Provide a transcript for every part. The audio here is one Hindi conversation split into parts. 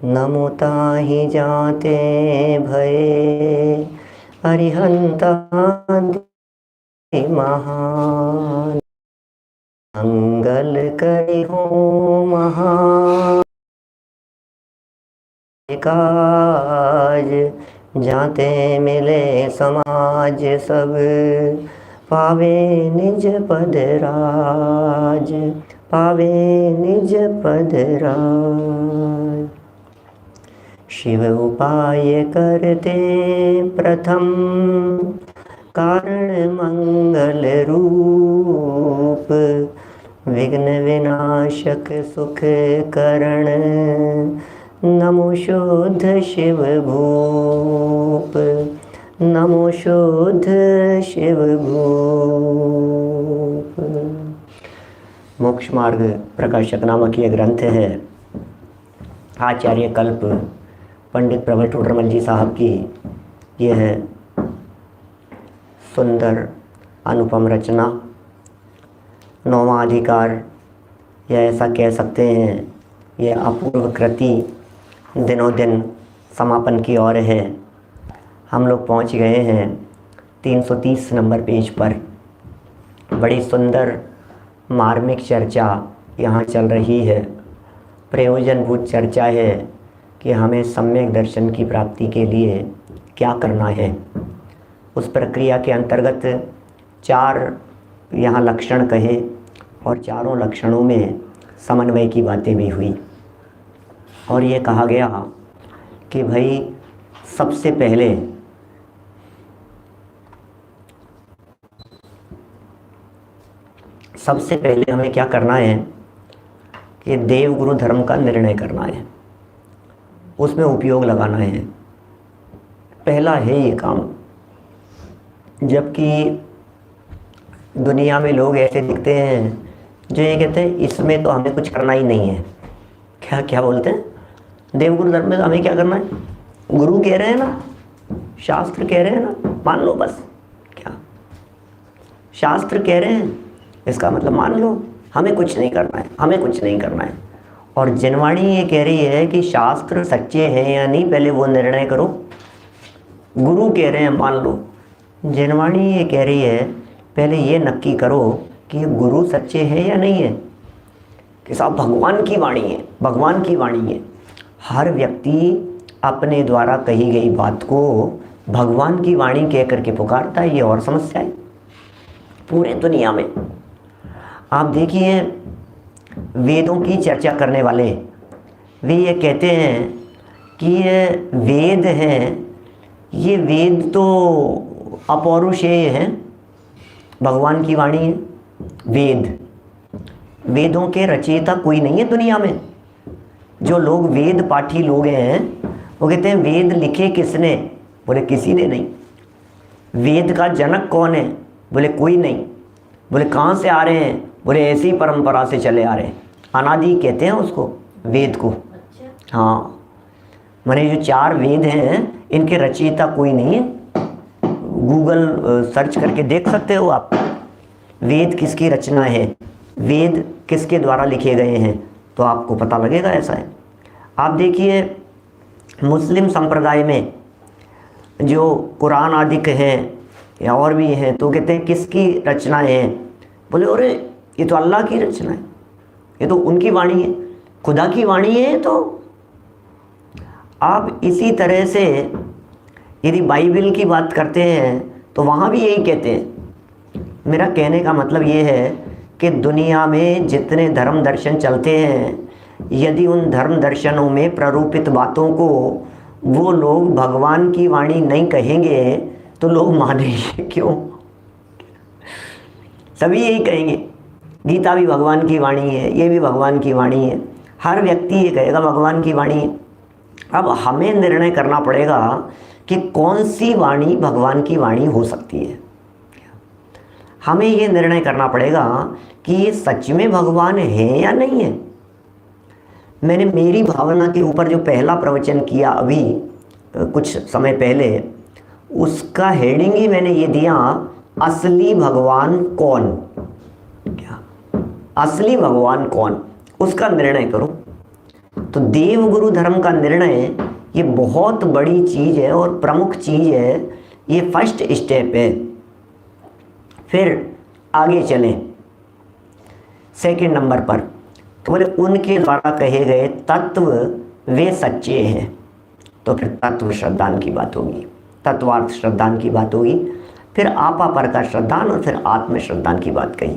नमो ताहि जाते भये अरिहंता महान मंगल करि हो महान काज जाते मिले समाज सब पावे निज पद राज पावे निज पद राज। शिव उपाय करते प्रथम कारण मंगल रूप विघ्न विनाशक सुख करण नमो शुद्ध शिव भूप नमो शुद्ध शिव भूप। मोक्ष मार्ग प्रकाशक नामक ये ग्रंथ है आचार्य कल्प पंडित प्रवर टोडरमल जी साहब की। ये है सुंदर अनुपम रचना, 9वां अधिकार या ऐसा कह सकते हैं यह अपूर्व कृति दिनों दिन समापन की ओर है। हम लोग पहुंच गए हैं 330 नंबर पेज पर। बड़ी सुंदर मार्मिक चर्चा यहाँ चल रही है, प्रयोजनभूत चर्चा है कि हमें सम्यक दर्शन की प्राप्ति के लिए क्या करना है। उस प्रक्रिया के अंतर्गत 4 यहाँ लक्षण कहे और चारों लक्षणों में समन्वय की बातें भी हुई। और ये कहा गया कि भाई सबसे पहले हमें क्या करना है कि देव गुरु धर्म का निर्णय करना है, उसमें उपयोग लगाना है। पहला है ये काम। जबकि दुनिया में लोग ऐसे दिखते हैं जो ये कहते हैं इसमें तो हमें कुछ करना ही नहीं है। क्या क्या बोलते हैं, देवगुरु धर्म में तो हमें क्या करना है, गुरु कह रहे हैं ना, शास्त्र कह रहे हैं ना, मान लो बस। क्या शास्त्र कह रहे हैं इसका मतलब मान लो, हमें कुछ नहीं करना है, हमें कुछ नहीं करना है। और जिनवाणी ये कह रही है कि शास्त्र सच्चे हैं या नहीं पहले वो निर्णय करो। गुरु कह रहे हैं मान लो, जिनवाणी ये कह रही है पहले ये नक्की करो कि ये गुरु सच्चे हैं या नहीं है, कि साहब भगवान की वाणी है, भगवान की वाणी है। हर व्यक्ति अपने द्वारा कही गई बात को भगवान की वाणी कह करके पुकारता है। ये और समस्या है पूरे दुनिया में। आप देखिए वेदों की चर्चा करने वाले वे ये कहते हैं कि ये वेद हैं, ये वेद तो अपौरुषेय हैं, भगवान की वाणी है। वेदों के रचयिता कोई नहीं है दुनिया में। जो लोग वेद पाठी लोग हैं वो कहते हैं वेद लिखे किसने, बोले किसी ने नहीं। वेद का जनक कौन है, बोले कोई नहीं। बोले कहाँ से आ रहे हैं, बोले ऐसी परंपरा से चले आ रहे हैं। अनादि कहते हैं उसको, वेद को। हाँ, माने जो 4 वेद हैं इनके रचयिता कोई नहीं है। गूगल सर्च करके देख सकते हो आप, वेद किसकी रचना है, वेद किसके द्वारा लिखे गए हैं, तो आपको पता लगेगा ऐसा है। आप देखिए मुस्लिम संप्रदाय में जो कुरान आदि हैं या और भी हैं तो कहते हैं किसकी रचना है, बोले अरे ये तो अल्लाह की रचना है, ये तो उनकी वाणी है, खुदा की वाणी है। तो आप इसी तरह से यदि बाइबल की बात करते हैं तो वहाँ भी यही कहते हैं। मेरा कहने का मतलब ये है कि दुनिया में जितने धर्म दर्शन चलते हैं, यदि उन धर्म दर्शनों में प्ररूपित बातों को वो लोग भगवान की वाणी नहीं कहेंगे तो लोग मानेंगे क्यों? सभी यही कहेंगे, गीता भी भगवान की वाणी है, ये भी भगवान की वाणी है, हर व्यक्ति ये कहेगा भगवान की वाणी है। अब हमें निर्णय करना पड़ेगा कि कौन सी वाणी भगवान की वाणी हो सकती है। हमें ये निर्णय करना पड़ेगा कि ये सच में भगवान है या नहीं है। मैंने मेरी भावना के ऊपर जो पहला प्रवचन किया अभी कुछ समय पहले, उसका हेडिंग ही मैंने ये दिया, असली भगवान कौन। क्या असली भगवान कौन, उसका निर्णय करो। तो देव गुरु धर्म का निर्णय ये बहुत बड़ी चीज है और प्रमुख चीज है, ये फर्स्ट स्टेप है। फिर आगे चलें सेकंड नंबर पर, तो बोले उनके द्वारा कहे गए तत्व वे सच्चे हैं। तो फिर तत्व श्रद्धान की बात होगी, तत्वार्थ श्रद्धान की बात होगी, फिर आपा पर का श्रद्धान और फिर आत्म श्रद्धान की बात कही।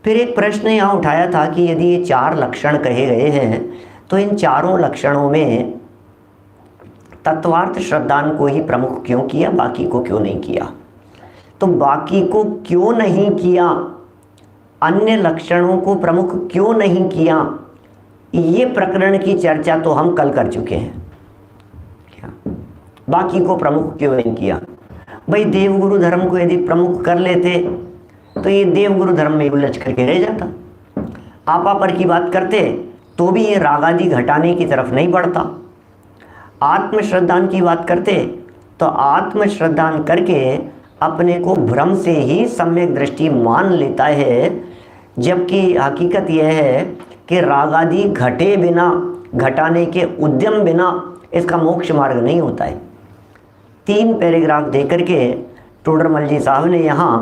फिर एक प्रश्न यहाँ उठाया था कि यदि ये 4 लक्षण कहे गए हैं तो इन चारों लक्षणों में तत्वार्थ श्रद्धान को ही प्रमुख क्यों किया, बाकी को क्यों नहीं किया? तो बाकी को क्यों नहीं किया, अन्य लक्षणों को प्रमुख क्यों नहीं किया, ये प्रकरण की चर्चा तो हम कल कर चुके हैं। क्या बाकी को प्रमुख क्यों नहीं किया? भाई देवगुरु धर्म को यदि प्रमुख कर लेते तो ये देवगुरु धर्म में उलझ करके रह जाता। आपा पर की बात करते तो भी ये राग आदि घटाने की तरफ नहीं बढ़ता। आत्मश्रद्धान की बात करते तो आत्मश्रद्धान करके अपने को भ्रम से ही सम्यक दृष्टि मान लेता है, जबकि हकीकत यह है कि राग आदि घटे बिना, घटाने के उद्यम बिना इसका मोक्ष मार्ग नहीं होता है। 3 पैराग्राफ दे करके टोडरमल जी साहब ने यहाँ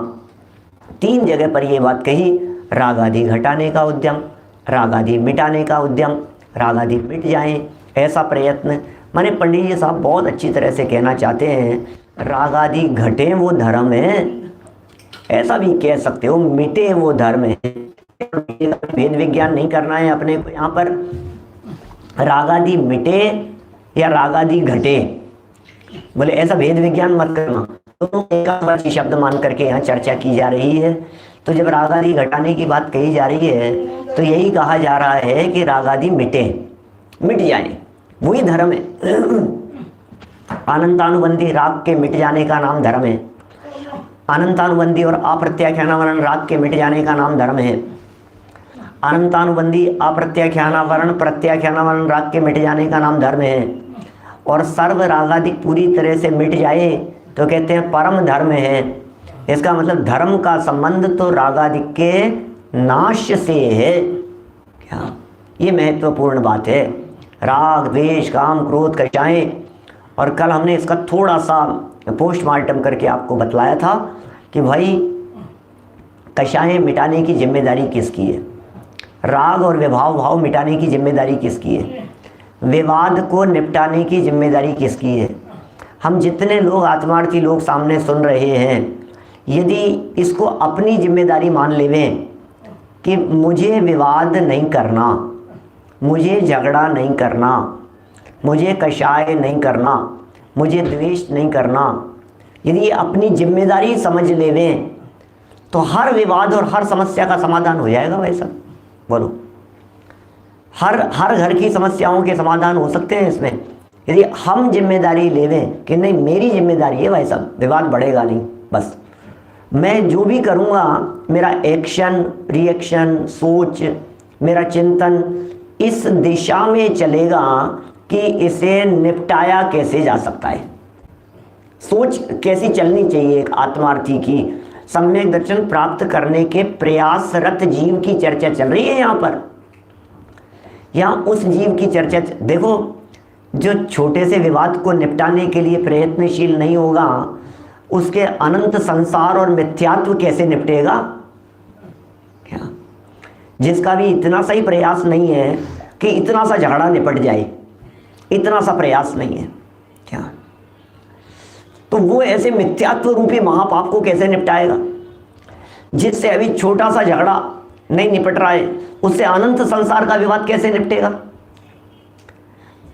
3 जगह पर यह बात कही, राग आदि घटाने का उद्यम, राग आदि मिटाने का उद्यम, राग आदि मिट जाएं ऐसा प्रयत्न। माने पंडित जी साहब बहुत अच्छी तरह से कहना चाहते हैं राग आदि घटे वो धर्म है, ऐसा भी कह सकते हो मिटे वो धर्म है। भेद विज्ञान नहीं करना है अपने को यहाँ पर, राग आदि मिटे या राग आदि घटे, बोले ऐसा भेद विज्ञान मत करना, दोनों एक ही शब्द मान करके यहाँ चर्चा की जा रही है। तो जब राग आदि घटाने की बात कही जा रही है तो यही कहा जा रहा है कि राग आदि मिटे, मिट जाए, वही धर्म है। अनंतानुबंधी राग के मिट जाने का नाम धर्म है। अनंतानुबंधी और अप्रत्याख्यानावरण राग के मिट जाने का नाम धर्म है। अनंतानुबंधी अप्रत्याख्यानावरण प्रत्याख्यानावरण राग के मिट जाने का नाम धर्म है। और सर्व रागादिक पूरी तरह से मिट जाए तो कहते हैं परम धर्म है। इसका मतलब धर्म का संबंध तो रागादिक के नाश से है। क्या ये महत्वपूर्ण बात है। राग द्वेष काम क्रोध कषायें, और कल हमने इसका थोड़ा सा पोस्टमार्टम करके आपको बतलाया था कि भाई कषायें मिटाने की जिम्मेदारी किसकी है, राग और विभाव भाव मिटाने की जिम्मेदारी किसकी है, विवाद को निपटाने की जिम्मेदारी किसकी है। हम जितने लोग आत्मार्थी लोग सामने सुन रहे हैं, यदि इसको अपनी जिम्मेदारी मान लेवें कि मुझे विवाद नहीं करना, मुझे झगड़ा नहीं करना, मुझे कषाय नहीं करना, मुझे द्वेष नहीं करना, यदि अपनी जिम्मेदारी समझ लेवें तो हर विवाद और हर समस्या का समाधान हो जाएगा। वैसा बोलो, हर घर की समस्याओं के समाधान हो सकते हैं इसमें, यदि हम जिम्मेदारी लेवें कि नहीं मेरी जिम्मेदारी है भाई साहब, विवाद बढ़ेगा नहीं, बस मैं जो भी करूँगा मेरा एक्शन रिएक्शन सोच मेरा चिंतन इस दिशा में चलेगा कि इसे निपटाया कैसे जा सकता है, सोच कैसी चलनी चाहिए। एक आत्मार्थी की सम्यक दर्शन प्राप्त करने के प्रयासरत जीव की चर्चा चल रही है यहाँ पर। यहाँ उस जीव की चर्चा देखो, जो छोटे से विवाद को निपटाने के लिए प्रयत्नशील नहीं होगा उसके अनंत संसार और मिथ्यात्व कैसे निपटेगा। क्या जिसका भी इतना सा ही प्रयास नहीं है कि इतना सा झगड़ा निपट जाए, इतना सा प्रयास नहीं है क्या, तो वो ऐसे मिथ्यात्व रूपी महापाप को कैसे निपटाएगा। जिससे अभी छोटा सा झगड़ा नहीं निपट रहा है उससे अनंत संसार का विवाद कैसे निपटेगा।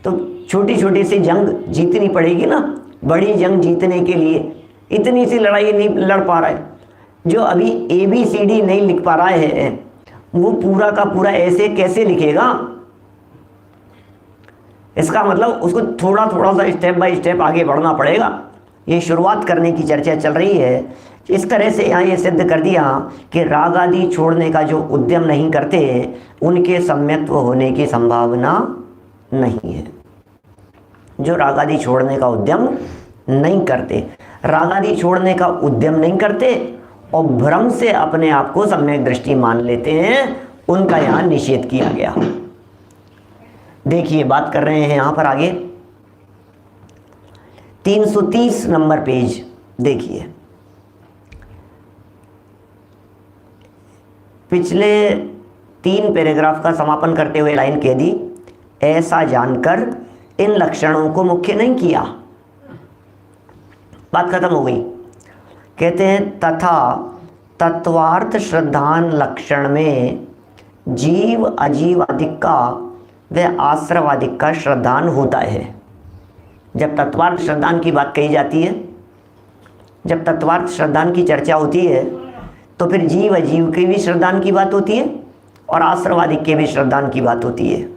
तो छोटी छोटी सी जंग जीतनी पड़ेगी ना, बड़ी जंग जीतने के लिए इतनी सी लड़ाई नहीं लड़ पा रहा है। जो अभी ABCD नहीं लिख पा रहा है वो पूरा का पूरा ऐसे कैसे लिखेगा। इसका मतलब उसको थोड़ा थोड़ा सा स्टेप बाय स्टेप आगे बढ़ना पड़ेगा। ये शुरुआत करने की चर्चा चल रही है। इस तरह से यहाँ ये सिद्ध कर दिया कि राग आदि छोड़ने का जो उद्यम नहीं करते उनके सम्यक्त्व होने की संभावना नहीं है। जो राग आदि छोड़ने का उद्यम नहीं करते, राग आदि छोड़ने का उद्यम नहीं करते और भ्रम से अपने आप को सम्यक दृष्टि मान लेते हैं, उनका यहाँ निषेध किया गया। देखिए बात कर रहे हैं यहाँ पर आगे 330 नंबर पेज देखिए, पिछले 3 पैराग्राफ का समापन करते हुए लाइन कह दी, ऐसा जानकर इन लक्षणों को मुख्य नहीं किया, बात खत्म हो गई। कहते हैं तथा तत्वार्थ श्रद्धान लक्षण में जीव अजीवादिक का व आश्रवादिक का श्रद्धान होता है। जब तत्वार्थ श्रद्धान की बात कही जाती है, जब तत्वार्थ श्रद्धान की चर्चा होती है, तो फिर जीव अजीव के भी श्रद्धान की बात होती है और आश्रवादिक के भी श्रद्धान की बात होती है।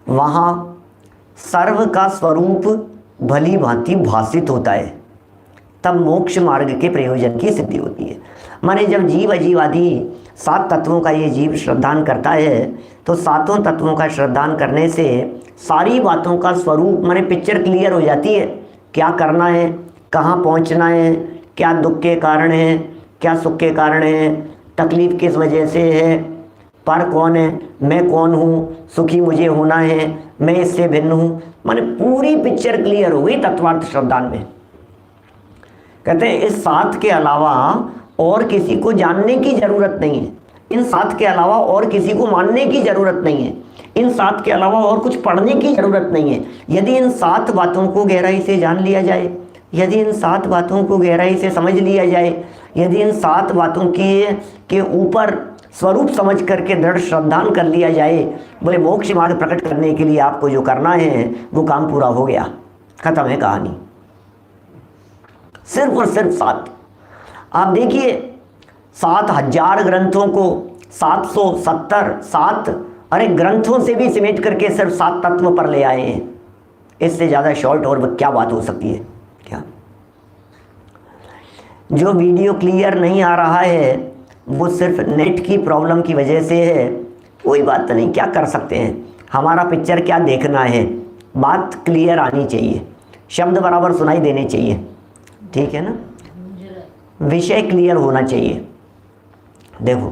वहाँ सर्व का स्वरूप भली भांति भाषित होता है, तब मोक्ष मार्ग के प्रयोजन की सिद्धि होती है। माने जब जीव अजीव आदि 7 तत्वों का ये जीव श्रद्धान करता है, तो 7 तत्वों का श्रद्धान करने से सारी बातों का स्वरूप माने पिक्चर क्लियर हो जाती है। क्या करना है, कहाँ पहुँचना है, क्या दुख के कारण है, क्या सुख के कारण है, तकलीफ किस वजह से है, पर कौन है, मैं कौन हूँ, सुखी मुझे होना है, मैं इससे भिन्न हूँ। माने पूरी पिक्चर क्लियर हो गई तत्वार्थ श्रद्धान में। कहते हैं इस 7 के अलावा और किसी को जानने की जरूरत नहीं है, इन 7 के अलावा और किसी को मानने की जरूरत नहीं है, इन 7 के अलावा और कुछ पढ़ने की जरूरत नहीं है। यदि इन 7 बातों को गहराई से जान लिया जाए, यदि इन 7 बातों को गहराई से समझ लिया जाए, यदि इन 7 बातों के ऊपर स्वरूप समझ करके दृढ़ श्रद्धान कर लिया जाए, बोले मोक्ष मार्ग प्रकट करने के लिए आपको जो करना है वो काम पूरा हो गया, खत्म है कहानी। सिर्फ और सिर्फ 7। आप देखिए 7000 ग्रंथों को 7 अरे ग्रंथों से भी सिमेट करके सिर्फ 7 तत्व पर ले आए हैं। इससे ज़्यादा शॉर्ट और क्या बात हो सकती है क्या? जो वीडियो क्लियर नहीं आ रहा है वो सिर्फ नेट की प्रॉब्लम की वजह से है, कोई बात नहीं, क्या कर सकते हैं। हमारा पिक्चर क्या देखना है, बात क्लियर आनी चाहिए, शब्द बराबर सुनाई देने चाहिए, ठीक है ना, विषय क्लियर होना चाहिए। देखो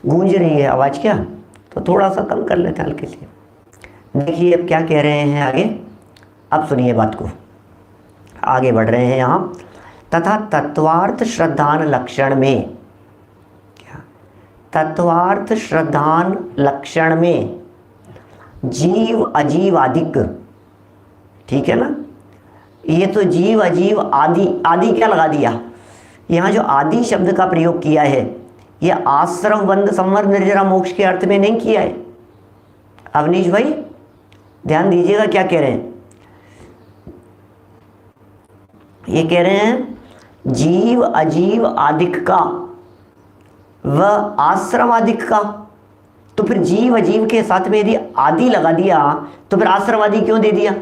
गूंज रही है आवाज़ क्या, तो थोड़ा सा कम कर लेते हैं हल्के से। देखिए अब क्या कह रहे हैं आगे, अब सुनिए बात को, आगे बढ़ रहे हैं यहाँ। तथा तत्वार्थ श्रद्धान लक्षण में, क्या तत्वार्थ श्रद्धान लक्षण में जीव अजीवादिक, ठीक है ना, ये तो जीव अजीव आदि, आदि क्या लगा दिया, यहाँ जो आदि शब्द का प्रयोग किया है ये आश्रम बंद संवर निर्जरा मोक्ष के अर्थ में नहीं किया है। अवनीश भाई ध्यान दीजिएगा क्या कह रहे हैं, ये कह रहे हैं जीव अजीव आदिक का व आश्रम आदिक का। तो फिर जीव अजीव के साथ में यदि आदि लगा दिया तो फिर आश्रम आदि क्यों दे दिया?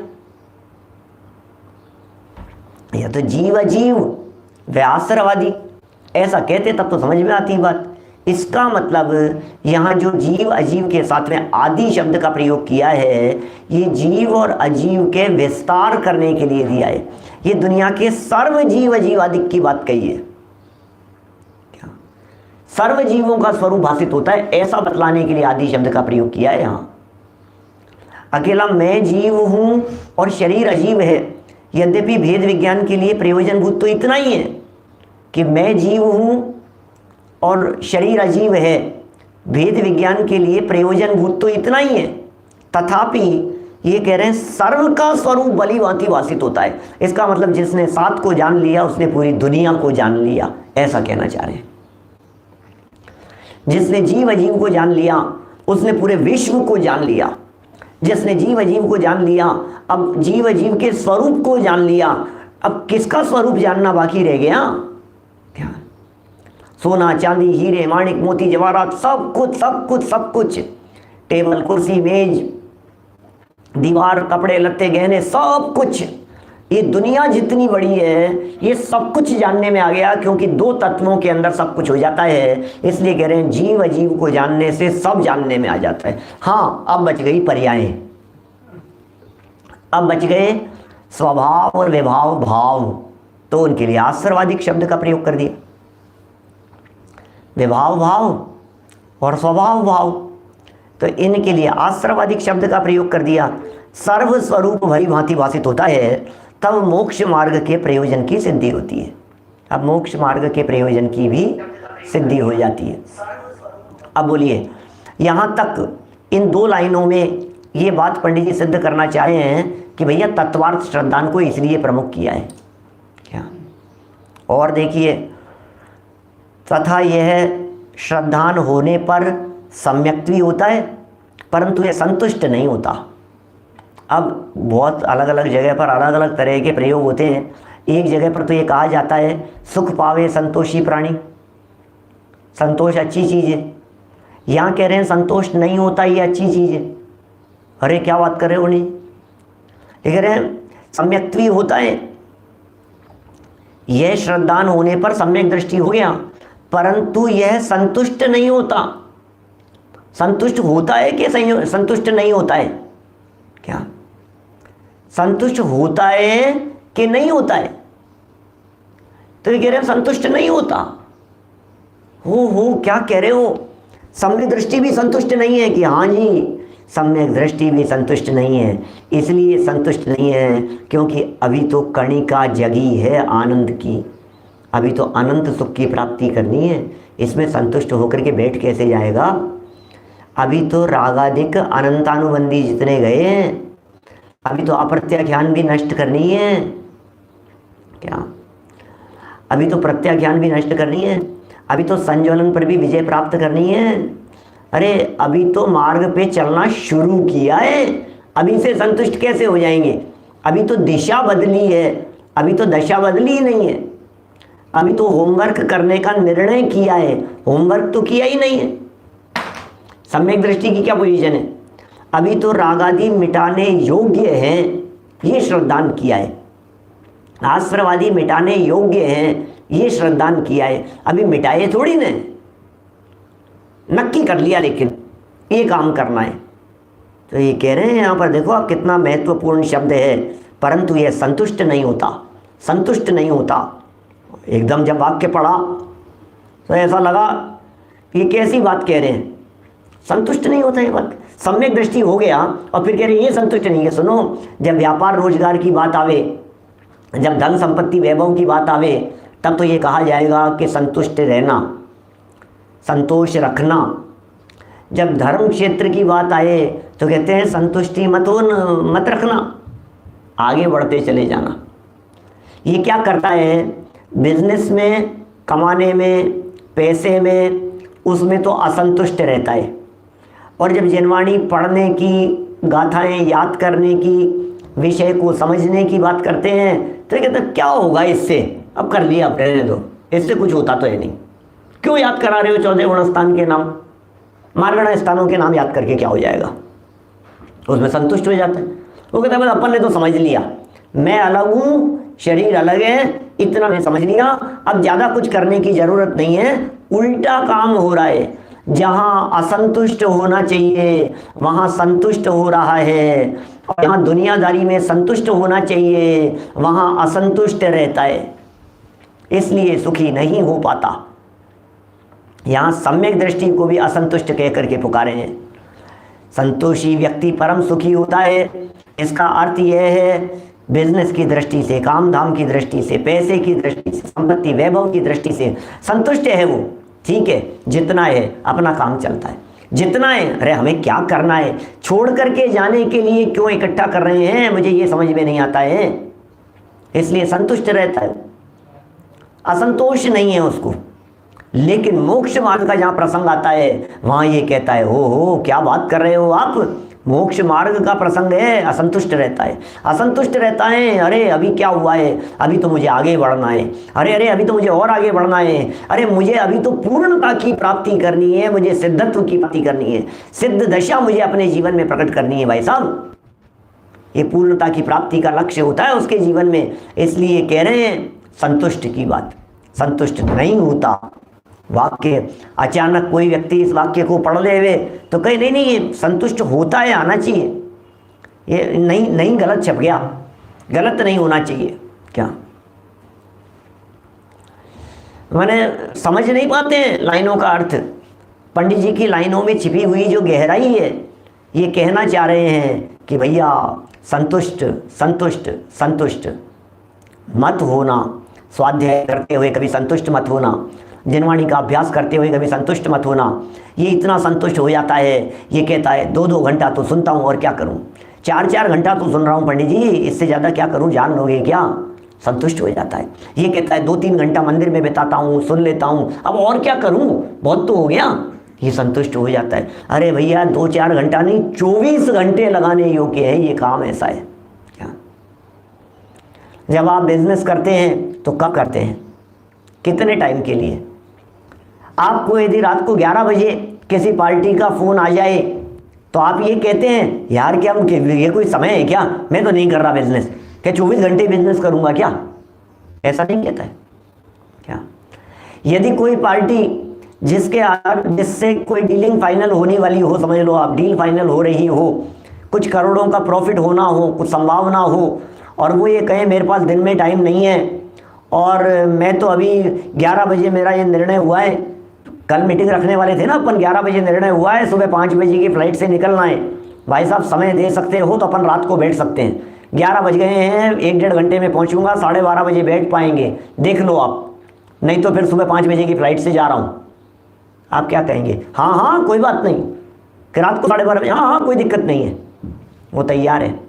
या तो जीव अजीव व आश्रमवादी ऐसा कहते तब तो समझ में आती बात। इसका मतलब यहाँ जो जीव अजीव के साथ में आदि शब्द का प्रयोग किया है ये जीव और अजीव के विस्तार करने के लिए दिया है। ये दुनिया के सर्व जीव अजीवादिक की बात कही है। क्या सर्व जीवों का स्वरूप भाषित होता है ऐसा बतलाने के लिए आदि शब्द का प्रयोग किया है यहाँ। अकेला मैं जीव हूं और शरीर अजीव है, यद्यपि भेद विज्ञान के लिए प्रयोजनभूत तो इतना ही है कि मैं जीव हूं और शरीर अजीव है, भेद विज्ञान के लिए प्रयोजनभूत तो इतना ही है। तथापि ये कह रहे हैं सर्व का स्वरूप भली भांति भाषित होता है। इसका मतलब जिसने 7 को जान लिया उसने पूरी दुनिया को जान लिया, ऐसा कहना चाह रहे हैं। जिसने जीव अजीव को जान लिया उसने पूरे विश्व को जान लिया। जिसने जीव अजीव को जान लिया अब जीव अजीव के स्वरूप को जान लिया। अब किसका स्वरूप जानना बाकी रह गया? क्या सोना चांदी हीरे माणिक मोती जवाहरात सब कुछ सब कुछ सब कुछ, टेबल कुर्सी मेज दीवार कपड़े लत्ते गहने सब कुछ, ये दुनिया जितनी बड़ी है ये सब कुछ जानने में आ गया, क्योंकि 2 तत्वों के अंदर सब कुछ हो जाता है। इसलिए कह रहे हैं जीव अजीव को जानने से सब जानने में आ जाता है। हाँ अब बच गई पर्यायें, अब बच गए स्वभाव और विभाव भाव, तो उनके लिए आश्रवादिक शब्द का प्रयोग कर दिया। विभाव भाव और स्वभाव भाव, तो इनके लिए आश्रवादिक शब्द का प्रयोग कर दिया। सर्व स्वरूप भली भांति भाषित होता है, तब मोक्ष मार्ग के प्रयोजन की सिद्धि होती है। अब मोक्ष मार्ग के प्रयोजन की भी सिद्धि हो जाती है। अब बोलिए, यहाँ तक इन 2 लाइनों में ये बात पंडित जी सिद्ध करना चाह रहे हैं कि भैया तत्वार्थ श्रद्धान को इसलिए प्रमुख किया है क्या। और देखिए, तथा यह श्रद्धान होने पर सम्यक्त भी होता है, परंतु यह संतुष्ट नहीं होता। अब बहुत अलग अलग जगह पर अलग अलग तरह के प्रयोग होते हैं। एक जगह पर तो ये कहा जाता है सुख पावे संतोषी प्राणी, संतोष अच्छी चीज़ है। यहाँ कह रहे हैं संतोष नहीं होता, ये अच्छी चीज़ है। अरे क्या बात कर रहे हो, नहीं ये कह रहे हैं सम्यक्त भी होता है। यह श्रद्धान होने पर सम्यक दृष्टि हो गया, परंतु यह संतुष्ट नहीं होता। संतुष्ट होता है कि संतुष्ट नहीं होता है क्या? संतुष्ट होता है कि नहीं होता है? तो ये कह रहे हैं संतुष्ट नहीं होता। हो क्या कह रहे हो? सम्यक दृष्टि भी संतुष्ट नहीं है कि हाँ जी, सम्यक दृष्टि भी संतुष्ट नहीं है। इसलिए संतुष्ट नहीं है क्योंकि अभी तो कणिका जगी है आनंद की, अभी तो अनंत सुख की प्राप्ति करनी है। इसमें संतुष्ट होकर के बैठ कैसे जाएगा? अभी तो रागादिक अनंतानुबंधी जितने गए हैं, अभी तो अप्रत्याख्यान भी नष्ट करनी है क्या? अभी तो प्रत्याख्यान भी नष्ट करनी है, अभी तो संज्वलन पर भी विजय प्राप्त करनी है। अरे अभी तो मार्ग पे चलना शुरू किया है, अभी से संतुष्ट कैसे हो जाएंगे? अभी तो दिशा बदली है, अभी तो दशा बदली ही नहीं है। अभी तो होमवर्क करने का निर्णय किया है, होमवर्क तो किया ही नहीं है। सम्यक दृष्टि की क्या पोजीशन है? अभी तो रागादि मिटाने योग्य हैं, ये श्रद्धान किया है। आश्रवादी मिटाने योग्य हैं, ये श्रद्धान किया है। अभी मिटाए थोड़ी ने, नक्की कर लिया लेकिन ये काम करना है। तो ये कह रहे हैं यहाँ पर, देखो आप कितना महत्वपूर्ण शब्द है, परंतु ये संतुष्ट नहीं होता, संतुष्ट नहीं होता। एकदम जब वाक्य पढ़ा तो ऐसा लगा ये कैसी बात कह रहे हैं, संतुष्ट नहीं होता ये बात। सम्यक दृष्टि हो गया और फिर कह रहे हैं ये संतुष्ट नहीं है। सुनो, जब व्यापार रोजगार की बात आवे, जब धन संपत्ति वैभव की बात आवे, तब तो ये कहा जाएगा कि संतुष्ट रहना, संतोष रखना। जब धर्म क्षेत्र की बात आए तो कहते हैं संतुष्टि मत रखना, आगे बढ़ते चले जाना। ये क्या करता है? बिजनेस में, कमाने में, पैसे में, उसमें तो असंतुष्ट रहता है। और जब जनवाणी पढ़ने की, गाथाएं याद करने की, विषय को समझने की बात करते हैं तो कहते हैं क्या होगा इससे, अब कर लिया, अब रहने दो, इससे कुछ होता तो है नहीं। क्यों याद करा रहे हो 14 गुण स्थान के नाम, मार्गण स्थानों के नाम याद करके क्या हो जाएगा? उसमें संतुष्ट हो जाता है। वो कहता है बस अपन ने तो समझ लिया, मैं अलग हूँ, शरीर अलग है, इतना मैं समझ लिया, अब ज़्यादा कुछ करने की ज़रूरत नहीं है। उल्टा काम हो रहा है, जहाँ असंतुष्ट होना चाहिए वहाँ संतुष्ट हो रहा है, और जहाँ दुनियादारी में संतुष्ट होना चाहिए वहाँ असंतुष्ट रहता है, इसलिए सुखी नहीं हो पाता। यहाँ सम्यक दृष्टि को भी असंतुष्ट कह करके पुकारे हैं। संतोषी व्यक्ति परम सुखी होता है। इसका अर्थ यह है बिजनेस की दृष्टि से, काम धाम की दृष्टि से, पैसे की दृष्टि से, संपत्ति वैभव की दृष्टि से संतुष्ट है वो, ठीक है, जितना है अपना काम चलता है, जितना है। अरे हमें क्या करना है, छोड़ करके जाने के लिए क्यों इकट्ठा कर रहे हैं, मुझे ये समझ में नहीं आता है, इसलिए संतुष्ट रहता है, असंतोष नहीं है उसको। लेकिन मोक्ष मार्ग का जहाँ प्रसंग आता है वहाँ ये कहता है हो क्या बात कर रहे हो आप, मोक्ष मार्ग का प्रसंग है, असंतुष्ट रहता है, असंतुष्ट रहता है। अरे अभी क्या हुआ है, अभी तो मुझे आगे बढ़ना है, अरे अभी तो मुझे और आगे बढ़ना है, अरे मुझे अभी तो पूर्णता की प्राप्ति करनी है, मुझे सिद्धत्व की प्राप्ति करनी है, सिद्ध दशा मुझे अपने जीवन में प्रकट करनी है। भाई साहब, ये पूर्णता की प्राप्ति का लक्ष्य होता है उसके जीवन में, इसलिए कह रहे हैं संतुष्ट की बात। संतुष्ट नहीं होता। वाक्य अचानक कोई व्यक्ति इस वाक्य को पढ़ ले हुए तो कहे नहीं नहीं ये संतुष्ट होता है, आना चाहिए, ये नहीं गलत छप गया, गलत नहीं होना चाहिए क्या? मैंने समझ नहीं पाते हैं लाइनों का अर्थ, पंडित जी की लाइनों में छिपी हुई जो गहराई है, ये कहना चाह रहे हैं कि भैया संतुष्ट संतुष्ट संतुष्ट मत होना, स्वाध्याय करते हुए कभी संतुष्ट मत होना, जिनवाणी का अभ्यास करते हुए कभी संतुष्ट मत होना। ये इतना संतुष्ट हो जाता है, ये कहता है 2-2 घंटा तो सुनता हूँ और क्या करूँ, 4-4 घंटा तो सुन रहा हूँ पंडित जी, इससे ज़्यादा क्या करूँ, जान लोगे क्या। संतुष्ट हो जाता है। ये कहता है 2-3 घंटा मंदिर में बिताता हूँ, सुन लेता हूँ, अब और क्या करूँ, बहुत तो हो गया। ये संतुष्ट हो जाता है। अरे भैया 2-4 घंटा नहीं, 24 घंटे लगाने योग्य है ये काम, ऐसा है क्या। जब आप बिजनेस करते हैं तो कब करते हैं, कितने टाइम के लिए। आपको यदि रात को 11 बजे किसी पार्टी का फ़ोन आ जाए तो आप ये कहते हैं यार क्या ये कोई समय है क्या, मैं तो नहीं कर रहा बिजनेस, क्या 24 घंटे बिजनेस करूंगा क्या, ऐसा नहीं कहता है क्या। यदि कोई पार्टी जिससे कोई डीलिंग फाइनल होने वाली हो, समझ लो आप डील फाइनल हो रही हो, कुछ करोड़ों का प्रॉफिट होना हो, कुछ संभावना हो, और वो ये कहे मेरे पास दिन में टाइम नहीं है और मैं तो अभी 11 बजे मेरा ये निर्णय हुआ है, कल मीटिंग रखने वाले थे ना अपन, 11 बजे निर्णय हुआ है, सुबह 5 बजे की फ्लाइट से निकलना है। भाई साहब समय दे सकते हो तो अपन रात को बैठ सकते हैं, 11 बज गए हैं, 1-1.5 घंटे में पहुंचूंगा, 12:30 बजे बैठ पाएंगे, देख लो आप, नहीं तो फिर सुबह 5 बजे की फ्लाइट से जा रहा हूँ। आप क्या कहेंगे, हाँ हाँ कोई बात नहीं, कि रात को 12:30 बजे, हाँ हाँ कोई दिक्कत नहीं है। वो तैयार है,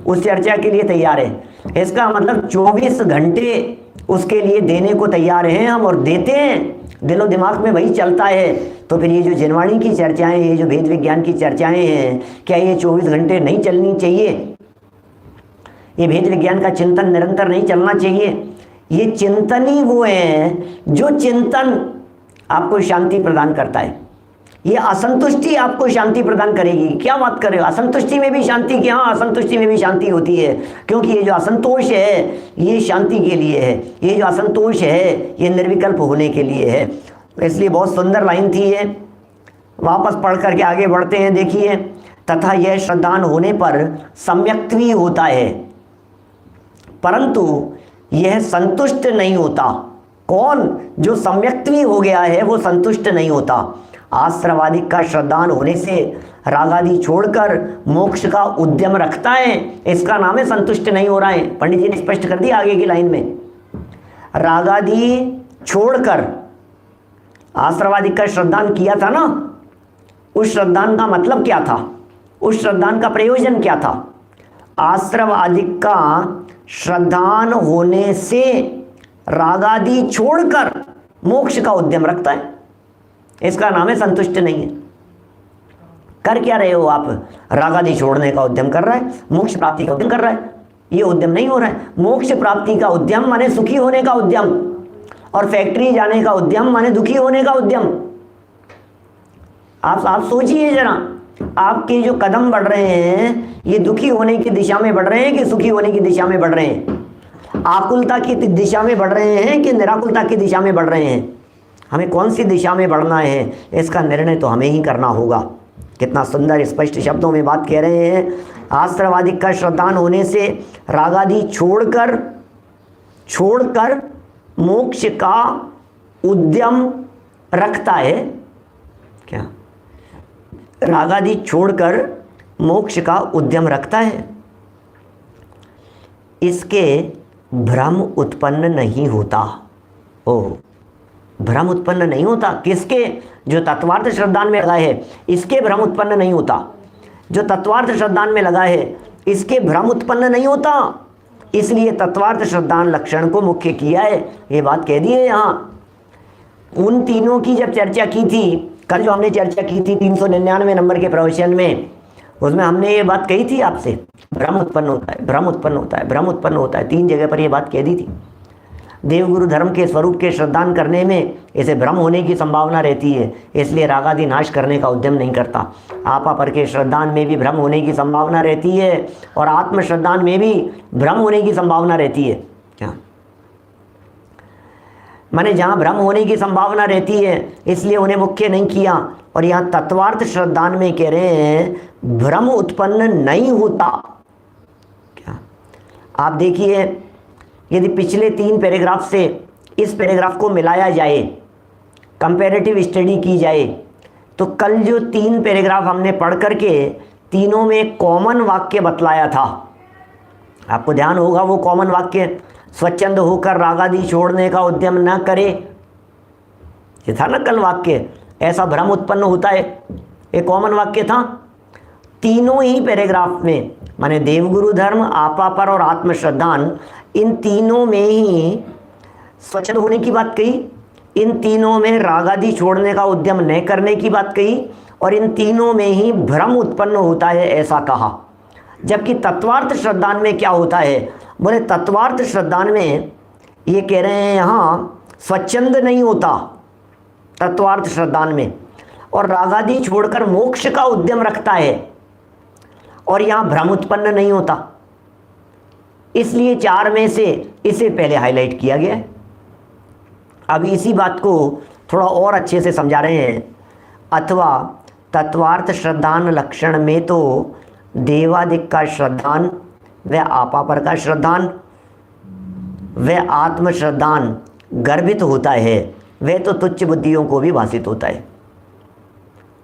उस चर्चा के लिए तैयार है। इसका मतलब 24 घंटे उसके लिए देने को तैयार हैं हम, और देते हैं, दिलो दिमाग में वही चलता है। तो फिर ये जो जिनवाणी की चर्चाएं, ये जो वेद विज्ञान की चर्चाएं हैं, क्या ये 24 घंटे नहीं चलनी चाहिए, ये वेद विज्ञान का चिंतन निरंतर नहीं चलना चाहिए। ये चिंतन ही वो है जो चिंतन आपको शांति प्रदान करता है। ये असंतुष्टि आपको शांति प्रदान करेगी, क्या बात कर रहे हो, असंतुष्टि में भी शांति की, हाँ असंतुष्टि में भी शांति होती है, क्योंकि ये जो असंतोष है ये शांति के लिए है, ये जो असंतोष है ये निर्विकल्प होने के लिए है। इसलिए बहुत सुंदर लाइन थी ये, वापस पढ़ करके आगे बढ़ते हैं। देखिए, तथा यह श्रद्धान होने पर सम्यक्त्वी होता है, परंतु यह संतुष्ट नहीं होता। कौन, जो सम्यक्त्वी हो गया है वो संतुष्ट नहीं होता। आश्रवादी का श्रद्धान होने से रागादि छोड़कर मोक्ष का उद्यम रखता है, इसका नाम है संतुष्ट नहीं हो रहा है। पंडित जी ने स्पष्ट कर दिया आगे की लाइन में, रागादि छोड़कर आश्रवादी का श्रद्धान किया था ना, उस श्रद्धान का मतलब क्या था, उस श्रद्धान का प्रयोजन क्या था। आश्रवादी का श्रद्धान होने से रागादि छोड़कर मोक्ष का उद्यम रखता है, इसका नाम है संतुष्ट नहीं है। कर क्या रहे हो आप, रागादि छोड़ने का उद्यम कर रहा है, मोक्ष प्राप्ति का उद्यम कर रहा है, ये उद्यम नहीं हो रहा है। मोक्ष प्राप्ति का उद्यम माने सुखी होने का उद्यम, और फैक्ट्री जाने का उद्यम माने दुखी होने का उद्यम। आप सोचिए जरा, आपके जो कदम बढ़ रहे हैं ये दुखी होने की दिशा में बढ़ रहे हैं कि सुखी होने की दिशा में बढ़ रहे हैं, आकुलता की दिशा में बढ़ रहे हैं कि निराकुलता की दिशा में बढ़ रहे हैं। हमें कौन सी दिशा में बढ़ना है इसका निर्णय तो हमें ही करना होगा। कितना सुंदर स्पष्ट शब्दों में बात कह रहे हैं। आश्रवादी का श्रद्धान होने से रागादि छोड़कर मोक्ष का उद्यम रखता है। क्या, रागादि छोड़कर मोक्ष का उद्यम रखता है, इसके भ्रम उत्पन्न नहीं होता। ओह, भ्रम उत्पन्न नहीं होता किसके, जो तत्वार्थ श्रद्धान में लगा है इसके भ्रम उत्पन्न नहीं होता। जो तत्वार्थ श्रद्धान में लगा है इसके भ्रम उत्पन्न नहीं होता, इसलिए तत्वार्थ श्रद्धान लक्षण को मुख्य किया है। ये बात कह दी है यहाँ। उन तीनों की जब चर्चा की थी, कल जो हमने चर्चा की थी 399 नंबर के प्रवचन में, उसमें हमने ये बात कही थी आपसे, भ्रम उत्पन्न होता है, भ्रम उत्पन्न होता है, भ्रम उत्पन्न होता है, 3 जगह पर ये बात कह दी थी। देवगुरु धर्म के स्वरूप के श्रद्धान करने में इसे भ्रम होने की संभावना रहती है, इसलिए रागादि नाश करने का उद्यम नहीं करता। आपा पर के श्रद्धान में भी भ्रम होने की संभावना रहती है, और आत्म श्रद्धान में भी भ्रम होने की संभावना रहती है। क्या माने, जहाँ भ्रम होने की संभावना रहती है इसलिए उन्हें मुख्य नहीं किया, और यहाँ तत्वार्थ श्रद्धान में कह रहे हैं भ्रम उत्पन्न नहीं होता। क्या, आप देखिए, यदि पिछले 3 पैराग्राफ से इस पैराग्राफ को मिलाया जाए कंपैरेटिव स्टडी की जाए तो कल जो 3 पैराग्राफ हमने पढ़ करके तीनों में कॉमन वाक्य बतलाया था, आपको ध्यान होगा वो कॉमन वाक्य, स्वच्छंद होकर रागादि छोड़ने का उद्यम न करे, ये था ना कल वाक्य, ऐसा भ्रम उत्पन्न होता है, एक कॉमन वाक्य था। तीनों ही पैराग्राफ में माने देवगुरु धर्म, आपा पर और आत्मश्रद्धान, इन तीनों में ही स्वच्छंद होने की बात कही, इन तीनों में रागादि छोड़ने का उद्यम न करने की बात कही, और इन तीनों में ही भ्रम उत्पन्न होता है ऐसा कहा। जबकि तत्वार्थ श्रद्धान में क्या होता है, बोले तत्वार्थ श्रद्धान में ये कह रहे हैं यहाँ स्वच्छंद नहीं होता तत्वार्थ श्रद्धान में, और रागादि छोड़कर मोक्ष का उद्यम रखता है, और यहाँ भ्रम उत्पन्न नहीं होता। इसलिए 4 में से इसे पहले हाईलाइट किया गया है। अब इसी बात को थोड़ा और अच्छे से समझा रहे हैं। अथवा तत्वार्थ श्रद्धान लक्षण में तो देवादिक का श्रद्धान व आपा पर का श्रद्धान व आत्मश्रद्धान गर्भित होता है, वह तो तुच्छ बुद्धियों को भी भाषित होता है।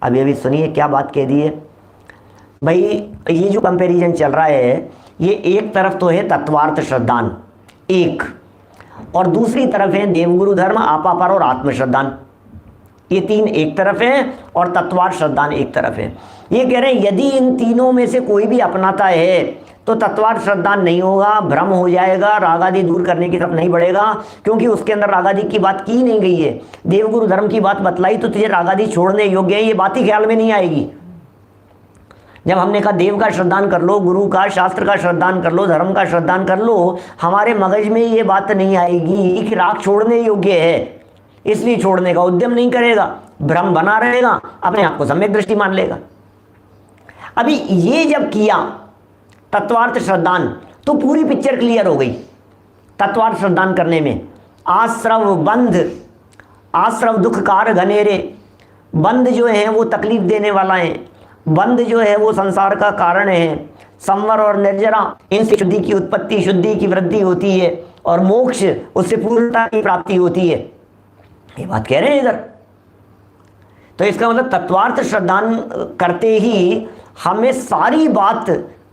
अब ये भी सुनिए क्या बात कह दी है भाई। ये जो कंपैरिजन चल रहा है ये एक तरफ तो है तत्वार्थ श्रद्धान एक, और दूसरी तरफ है देवगुरु धर्म, आपा पर और आत्मश्रद्धान। ये 3 एक तरफ है और तत्वार्थ श्रद्धान एक तरफ है। ये कह रहे हैं यदि इन तीनों में से कोई भी अपनाता है तो तत्वार्थ श्रद्धान नहीं होगा, भ्रम हो जाएगा, रागादि दूर करने की तरफ नहीं बढ़ेगा, क्योंकि उसके अंदर रागादि की बात की नहीं गई है। देवगुरु धर्म की बात बतलाई तो तुझे रागादि छोड़ने योग्य है, ये बात ही ख्याल में नहीं आएगी। जब हमने कहा देव का श्रद्धान कर लो, गुरु का, शास्त्र का श्रद्धान कर लो, धर्म का श्रद्धान कर लो, हमारे मगज में ये बात नहीं आएगी कि राग छोड़ने योग्य है, इसलिए छोड़ने का उद्यम नहीं करेगा, भ्रम बना रहेगा, अपने आप को सम्यक दृष्टि मान लेगा। अभी ये जब किया तत्वार्थ श्रद्धान तो पूरी पिक्चर क्लियर हो गई। तत्वार्थ श्रद्धान करने में आश्रव बंध, आश्रव दुखकार घनेरे, बंध जो है वो तकलीफ देने वाला है, बंध जो है वो संसार का कारण है, संवर और निर्जरा इनसे शुद्धि की उत्पत्ति, शुद्धि की वृद्धि होती है, और मोक्ष उससे पूर्णता की प्राप्ति होती है। ये बात कह रहे हैं इधर। तो इसका मतलब तत्वार्थ श्रद्धान करते ही हमें सारी बात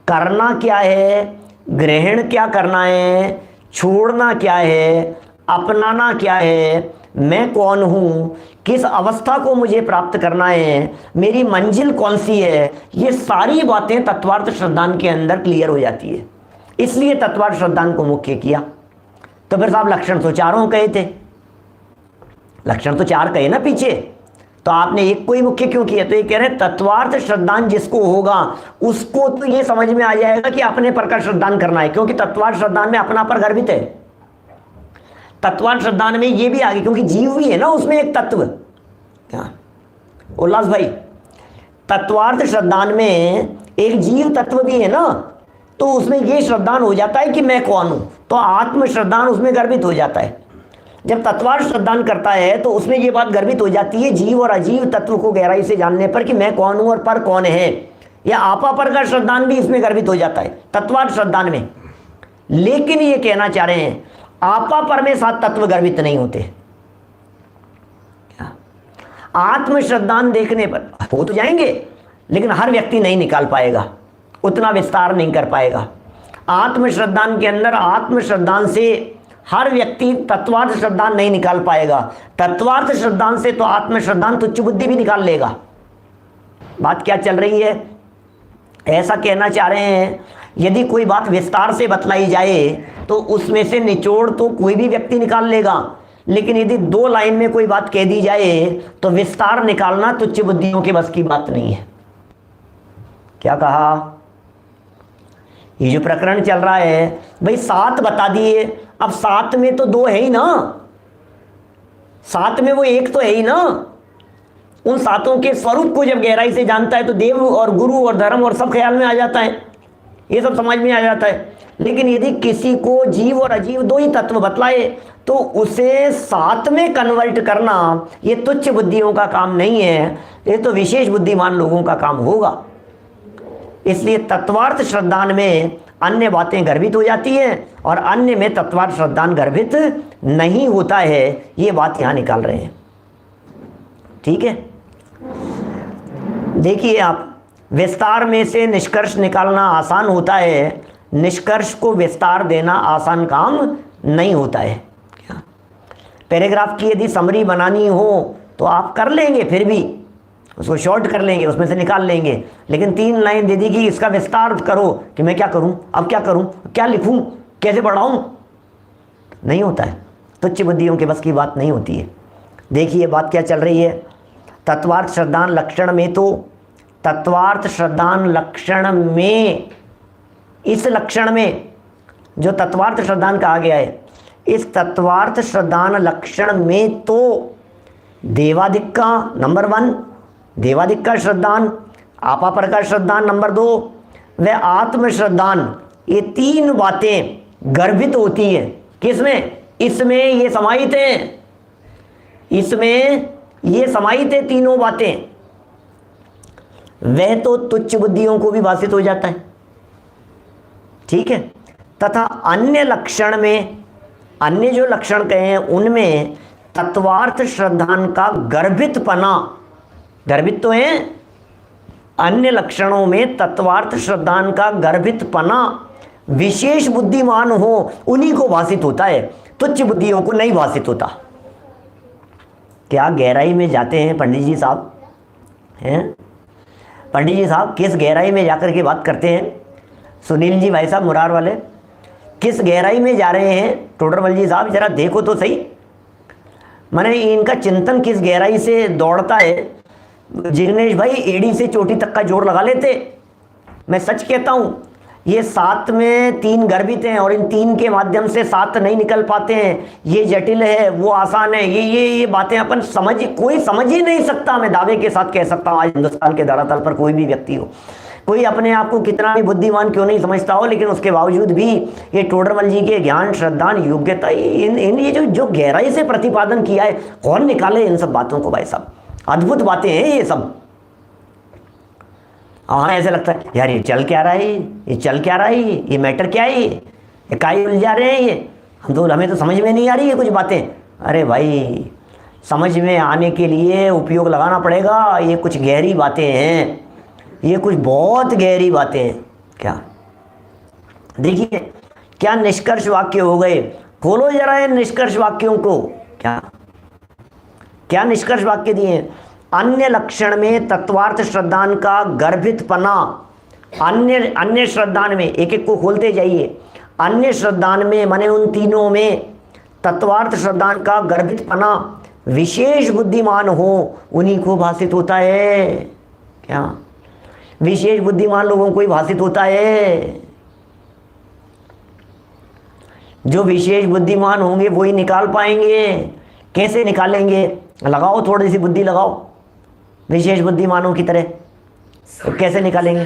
करना क्या है, ग्रहण क्या करना है, छोड़ना क्या है, अपनाना क्या है, मैं कौन हूं, किस अवस्था को मुझे प्राप्त करना है, मेरी मंजिल कौन सी है, ये सारी बातें तत्वार्थ श्रद्धान के अंदर क्लियर हो जाती है। इसलिए तत्वार्थ श्रद्धान को मुख्य किया। तो फिर साहब लक्षण तो 4 कहे थे, लक्षण तो 4 कहे ना पीछे, तो आपने एक को ही मुख्य क्यों किया? तो ये कह रहे हैं तत्वार्थ श्रद्धान जिसको होगा उसको तो ये समझ में आ जाएगा कि अपने पर का श्रद्धान करना है, क्योंकि तत्वार्थ श्रद्धान में अपना पर गर्भित है। तत्वार्थ श्रद्धान में ये भी आ गया क्योंकि जीव भी है ना उसमें एक तत्व। क्या उल्लास भाई, तत्वार्थ श्रद्धान में एक जीव तत्व भी है ना, तो उसमें ये श्रद्धान हो जाता है कि मैं कौन हूं, तो आत्म श्रद्धान उसमें गर्भित हो जाता है। जब तत्वार्थ श्रद्धान करता है तो उसमें ये बात गर्भित हो जाती है जीव और अजीव तत्व को गहराई से जानने पर कि मैं कौन हूं और पर कौन है। या आपा पर का श्रद्धान भी इसमें गर्भित हो जाता है तत्वार्थ श्रद्धान में। लेकिन ये कहना चाह रहे हैं आपा पर में 7 तत्व गर्भित नहीं होते। आत्म श्रद्धान देखने पर हो तो जाएंगे, लेकिन हर व्यक्ति नहीं निकाल पाएगा, उतना विस्तार नहीं कर पाएगा। आत्म श्रद्धान के अंदर आत्म श्रद्धान से हर व्यक्ति तत्वार्थ श्रद्धान नहीं निकाल पाएगा। तत्वार्थ श्रद्धान से तो आत्म श्रद्धान तुच्छ बुद्धि भी निकाल लेगा। बात क्या चल रही है? ऐसा कहना चाह रहे हैं यदि कोई बात विस्तार से बतलाई जाए तो उसमें से निचोड़ तो कोई भी व्यक्ति निकाल लेगा, लेकिन यदि 2 लाइन में कोई बात कह दी जाए तो विस्तार निकालना तुच्छ बुद्धियों के बस की बात नहीं है। क्या कहा? ये जो प्रकरण चल रहा है भाई 7 बता दिए, अब 7 में तो 2 है ही ना, 7 में वो 1 तो है ही ना। उन 7 के स्वरूप को जब गहराई से जानता है तो देव और गुरु और धर्म और सब ख्याल में आ जाता है, ये सब समझ में आ जाता है। लेकिन यदि किसी को जीव और अजीव 2 ही तत्व बतलाए तो उसे 7 में कन्वर्ट करना ये तुच्छ बुद्धियों का काम नहीं है, ये तो विशेष बुद्धिमान लोगों का काम होगा। इसलिए तत्वार्थ श्रद्धान में अन्य बातें गर्भित हो जाती हैं और अन्य में तत्वार्थ श्रद्धान गर्भित नहीं होता है। ये बात यहाँ निकाल रहे हैं। ठीक है, देखिए आप, विस्तार में से निष्कर्ष निकालना आसान होता है, निष्कर्ष को विस्तार देना आसान काम नहीं होता है। क्या पैराग्राफ की यदि समरी बनानी हो तो आप कर लेंगे, फिर भी उसको शॉर्ट कर लेंगे, उसमें से निकाल लेंगे, लेकिन 3 लाइन दे दी कि इसका विस्तार करो कि मैं क्या करूं, अब क्या करूं, क्या लिखूं, कैसे बढ़ाऊं, नहीं होता है। तुच्छ बुद्धियों के बस की बात नहीं होती है। देखिए बात क्या चल रही है, तत्वार्थ श्रद्धान लक्षण में, तो तत्वार्थ श्रद्धान लक्षण में, इस लक्षण में जो तत्वार्थ श्रद्धान कहा गया है, इस तत्वार्थ श्रद्धान लक्षण में तो देवादिक का नंबर 1, देवादिक का श्रद्धान, आपापर का श्रद्धान नंबर 2, व आत्म श्रद्धान, ये 3 बातें गर्भित होती है। किसमें? इसमें ये समाहित है, इसमें ये समाहित है तीनों बातें। वह तो तुच्छ बुद्धियों को भी भाषित हो जाता है, ठीक है। तथा अन्य लक्षण में, अन्य जो लक्षण कहे हैं उनमें तत्वार्थ श्रद्धान का गर्भितपना, गर्भित तो है, अन्य लक्षणों में तत्वार्थ श्रद्धान का गर्भितपना विशेष बुद्धिमान हो उन्हीं को भाषित होता है, तुच्छ बुद्धियों को नहीं भाषित होता। क्या गहराई में जाते हैं पंडित जी साहब, हैं पंडित जी साहब, किस गहराई में जाकर के बात करते हैं। सुनील जी भाई साहब मुरार वाले, किस गहराई में जा रहे हैं टोडरमल जी साहब, जरा देखो तो सही, माने इनका चिंतन किस गहराई से दौड़ता है। जिग्नेश भाई एड़ी से चोटी तक का जोड़ लगा लेते। मैं सच कहता हूँ, ये 7 में 3 गर्भित हैं और इन 3 के माध्यम से 7 नहीं निकल पाते हैं। ये जटिल है, वो आसान है, ये बातें अपन कोई समझ ही नहीं सकता। मैं दावे के साथ कह सकता हूँ, आज हिंदुस्तान के धरातल पर कोई भी व्यक्ति हो, कोई अपने आप को कितना भी बुद्धिमान क्यों नहीं समझता हो, लेकिन उसके बावजूद भी ये टोडरमल जी के ज्ञान, श्रद्धान, योग्यता, इन ये जो गहराई से प्रतिपादन किया है, कौन निकाले इन सब बातों को भाई साहब। अद्भुत बातें हैं ये सब। हाँ, ऐसे लगता है यार ये चल क्या रहा है, ये चल क्या रहा है, ये मैटर क्या है, ये काहे उलझा रहे हैं, ये हमें तो समझ में नहीं आ रही है कुछ बातें। अरे भाई, समझ में आने के लिए उपयोग लगाना पड़ेगा। ये कुछ गहरी बातें हैं, ये कुछ बहुत गहरी बातें हैं। क्या देखिए, क्या निष्कर्ष वाक्य हो गए, खोलो जरा इन निष्कर्ष वाक्यों को। क्या निष्कर्ष वाक्य दिए। अन्य लक्षण में तत्वार्थ श्रद्धान का गर्भितपना, अन्य श्रद्धान में, एक एक को खोलते जाइए। अन्य श्रद्धान में माने उन तीनों में तत्वार्थ श्रद्धान का गर्भितपना विशेष बुद्धिमान हो उन्हीं को भाषित होता है। क्या विशेष बुद्धिमान लोगों को ही भाषित होता है। जो विशेष बुद्धिमान होंगे वही निकाल पाएंगे। कैसे निकालेंगे? लगाओ, थोड़ी सी बुद्धि लगाओ विशेष बुद्धिमानों की तरह। तो कैसे निकालेंगे?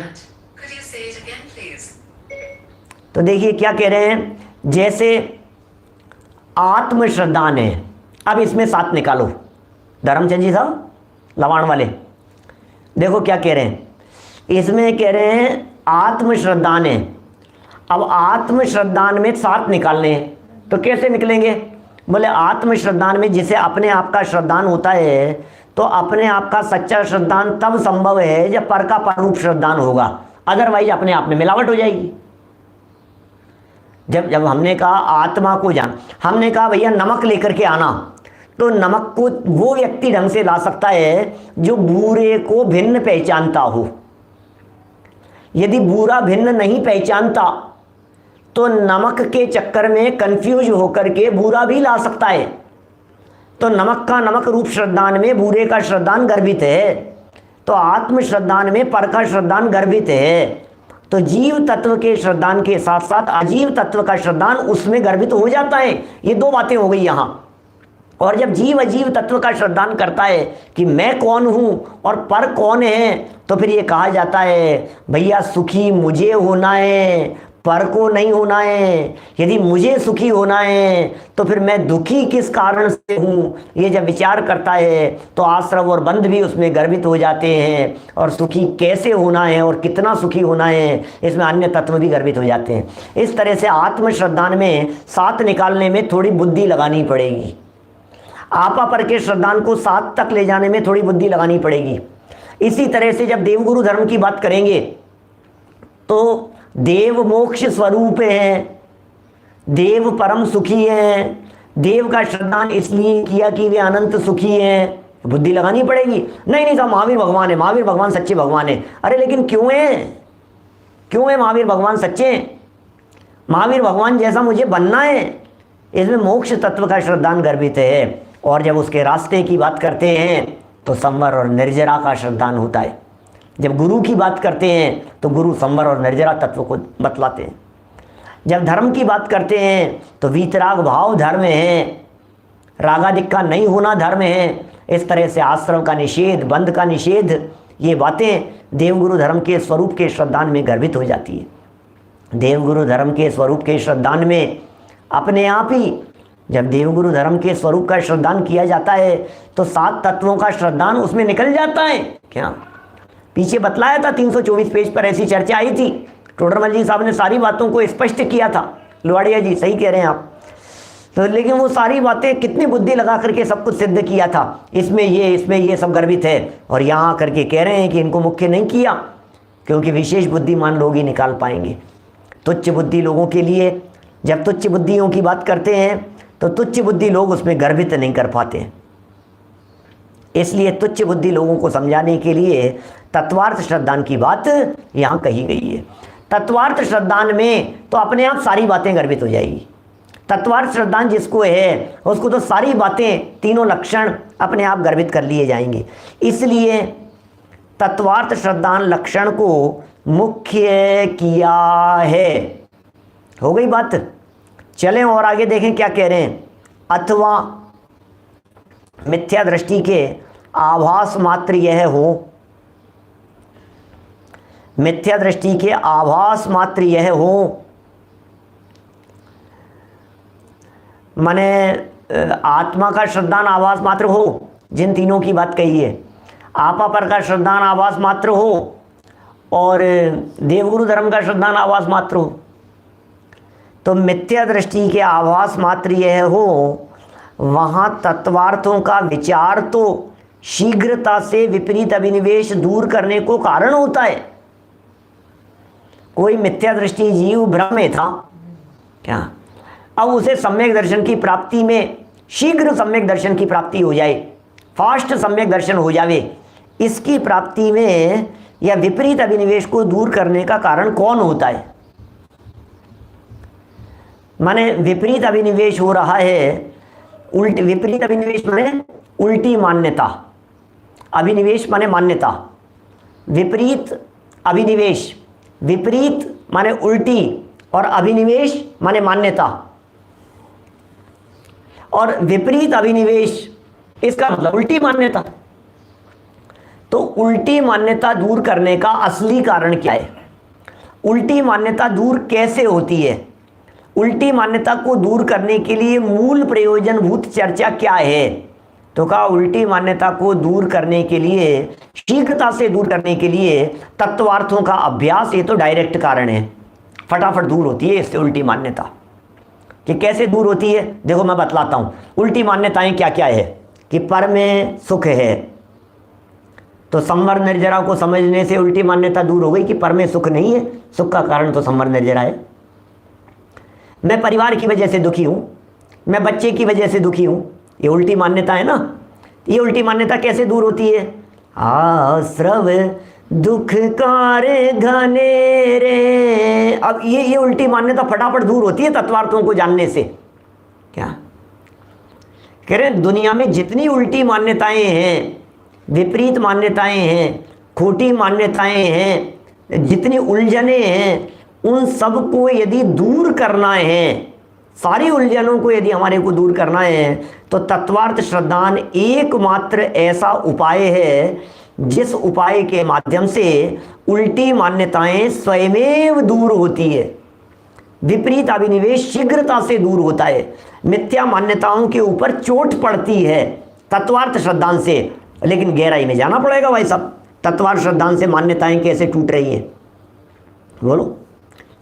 तो देखिए क्या कह रहे हैं, जैसे आत्मश्रद्धान है। अब इसमें 7 निकालो। धर्मचंद जी साहब लवाण वाले, देखो क्या कह रहे हैं। इसमें कह रहे हैं आत्मश्रद्धान है। अब आत्मश्रद्धान में 7 निकालने हैं, तो कैसे निकलेंगे? बोले आत्मश्रद्धान में जिसे अपने आप का श्रद्धान होता है, तो अपने आप का सच्चा श्रद्धान तब संभव है जब पर का पररूप श्रद्धान होगा, अदरवाइज अपने आप में मिलावट हो जाएगी। जब हमने कहा आत्मा को जान, हमने कहा भैया नमक लेकर के आना, तो नमक को वो व्यक्ति ढंग से ला सकता है जो बूरे को भिन्न पहचानता हो। यदि बूरा भिन्न नहीं पहचानता तो नमक के चक्कर में कंफ्यूज होकर के बूरा भी ला सकता है। तो नमक का नमक रूप श्रद्धान में बूरे का श्रद्धान गर्भित है, तो आत्म श्रद्धान में पर का श्रद्धान गर्भित है। तो जीव तत्व के श्रद्धान के साथ साथ अजीव तत्व का श्रद्धान उसमें गर्भित हो जाता है। ये 2 बातें हो गई यहाँ। और जब जीव अजीव तत्व का श्रद्धान करता है कि मैं कौन हूँ और पर कौन है, तो फिर ये कहा जाता है भैया सुखी मुझे होना है, पर को नहीं होना है। यदि मुझे सुखी होना है तो फिर मैं दुखी किस कारण से हूँ, ये जब विचार करता है तो आश्रव और बंध भी उसमें गर्भित हो जाते हैं। और सुखी कैसे होना है और कितना सुखी होना है, इसमें अन्य तत्व भी गर्भित हो जाते हैं। इस तरह से आत्मश्रद्धान में 7 निकालने में थोड़ी बुद्धि लगानी पड़ेगी। आपा पर के श्रद्धान को सात तक ले जाने में थोड़ी बुद्धि लगानी पड़ेगी। इसी तरह से जब देवगुरु धर्म की बात करेंगे तो देव मोक्ष स्वरूप हैं, देव परम सुखी हैं, देव का श्रद्धान इसलिए किया कि वे अनंत सुखी हैं, बुद्धि लगानी पड़ेगी। नहीं साहब महावीर भगवान है, महावीर भगवान सच्चे भगवान है। अरे लेकिन क्यों है महावीर भगवान सच्चे? महावीर भगवान जैसा मुझे बनना है, इसमें मोक्ष तत्व का श्रद्धान गर्भित है। और जब उसके रास्ते की बात करते हैं तो संवर और निर्जरा का श्रद्धान होता है। जब गुरु की बात करते हैं तो गुरु संवर और निर्जरा तत्व को बतलाते हैं। जब धर्म की बात करते हैं तो वीतराग भाव धर्म है, रागादिक का नहीं होना धर्म है। इस तरह से आश्रम का निषेध, बंध का निषेध, ये बातें देवगुरु धर्म के स्वरूप के श्रद्धान में गर्भित हो जाती है। देवगुरु धर्म के स्वरूप के श्रद्धान में अपने आप ही जब देवगुरु धर्म के स्वरूप का श्रद्धान किया जाता है तो सात तत्वों का श्रद्धान उसमें निकल जाता है। क्या पीछे बतलाया था 324 पेज पर ऐसी चर्चा आई थी, टोडरमल जी साहब ने सारी बातों को स्पष्ट किया था। लुवाड़िया जी सही कह रहे हैं आप। तो लेकिन वो सारी बातें कितनी बुद्धि लगा करके सब कुछ सिद्ध किया था, इसमें ये सब गर्भित है, और यहाँ करके कह रहे हैं कि इनको मुख्य नहीं किया क्योंकि विशेष बुद्धिमान लोग ही निकाल पाएंगे। तुच्छ बुद्धि लोगों के लिए जब तुच्छ बुद्धियों की बात करते हैं तो तुच्छ बुद्धि लोग उसमें गर्भित नहीं कर पाते। इसलिए तुच्छ बुद्धि लोगों को समझाने के लिए तत्वार्थ श्रद्धान की बात यहाँ कही गई है। तत्वार्थ श्रद्धान में तो अपने आप सारी बातें गर्भित हो जाएगी। तत्वार्थ श्रद्धान जिसको है उसको तो सारी बातें, तीनों लक्षण अपने आप गर्भित कर लिए जाएंगे। इसलिए तत्वार्थ श्रद्धान लक्षण को मुख्य किया है। हो गई बात। चलें और आगे देखें क्या कह रहे हैं। अथवा मिथ्या दृष्टि के आभास मात्र यह हो, मिथ्या दृष्टि के आभास मात्र यह हो, माने आत्मा का श्रद्धान आभास मात्र हो, जिन तीनों की बात कही है, आपा पर का श्रद्धान आभास मात्र हो और देवगुरु धर्म का श्रद्धान आभास मात्र हो। तो मिथ्या दृष्टि के आभास मात्र यह हो, वहाँ तत्वार्थों का विचार तो शीघ्रता से विपरीत अभिनिवेश दूर करने को कारण होता है। कोई मिथ्या दृष्टि जीव भ्रम में था क्या, अब उसे सम्यक दर्शन की प्राप्ति में, शीघ्र सम्यक दर्शन की प्राप्ति हो जाए, फास्ट सम्यक दर्शन हो जावे, इसकी प्राप्ति में या विपरीत अभिनिवेश को दूर करने का कारण कौन होता है? माने विपरीत अभिनिवेश हो रहा है, उल्टी, विपरीत अभिनिवेश माने उल्टी मान्यता, अभिनिवेश माने मान्यता, विपरीत अभिनिवेश, विपरीत माने उल्टी और अभिनिवेश माने मान्यता। और विपरीत अभिनिवेश इसका मतलब उल्टी मान्यता। तो उल्टी मान्यता दूर करने का असली कारण क्या है? उल्टी मान्यता दूर कैसे होती है? उल्टी मान्यता को दूर करने के लिए मूल प्रयोजनभूत चर्चा क्या है? तो कहा उल्टी मान्यता को दूर करने के लिए, शीघ्रता से दूर करने के लिए तत्वार्थों का अभ्यास, ये तो डायरेक्ट कारण है, फटाफट दूर होती है इससे उल्टी मान्यता। कि कैसे दूर होती है देखो मैं बतलाता हूँ। उल्टी मान्यताएं क्या क्या है कि पर में सुख है, तो संवर निर्जरा को समझने से उल्टी मान्यता दूर हो गई कि पर में सुख नहीं है, सुख का कारण तो संवर निर्जरा है। मैं परिवार की वजह से दुखी हूँ, मैं बच्चे की वजह से दुखी हूँ, ये उल्टी मान्यता है ना। ये उल्टी मान्यता कैसे दूर होती है? आश्रव दुख कार घने रे। अब ये उल्टी मान्यता फटाफट दूर होती है तत्वार्थों को जानने से। क्या कह रहे हैं? दुनिया में जितनी उल्टी मान्यताएं हैं, विपरीत मान्यताएं हैं, खोटी मान्यताएं हैं, जितनी उलझने हैं, उन सब को यदि दूर करना है, सारी उलझनों को यदि हमारे को दूर करना है, तो तत्वार्थ श्रद्धान एकमात्र ऐसा उपाय है जिस उपाय के माध्यम से उल्टी मान्यताएं स्वयमेव दूर होती है, विपरीत अभिनिवेश शीघ्रता से दूर होता है, मिथ्या मान्यताओं के ऊपर चोट पड़ती है तत्वार्थ श्रद्धान से। लेकिन गहराई में जाना पड़ेगा भाई साहब, तत्वार्थ श्रद्धान से मान्यताएं कैसे टूट रही हैं? बोलो,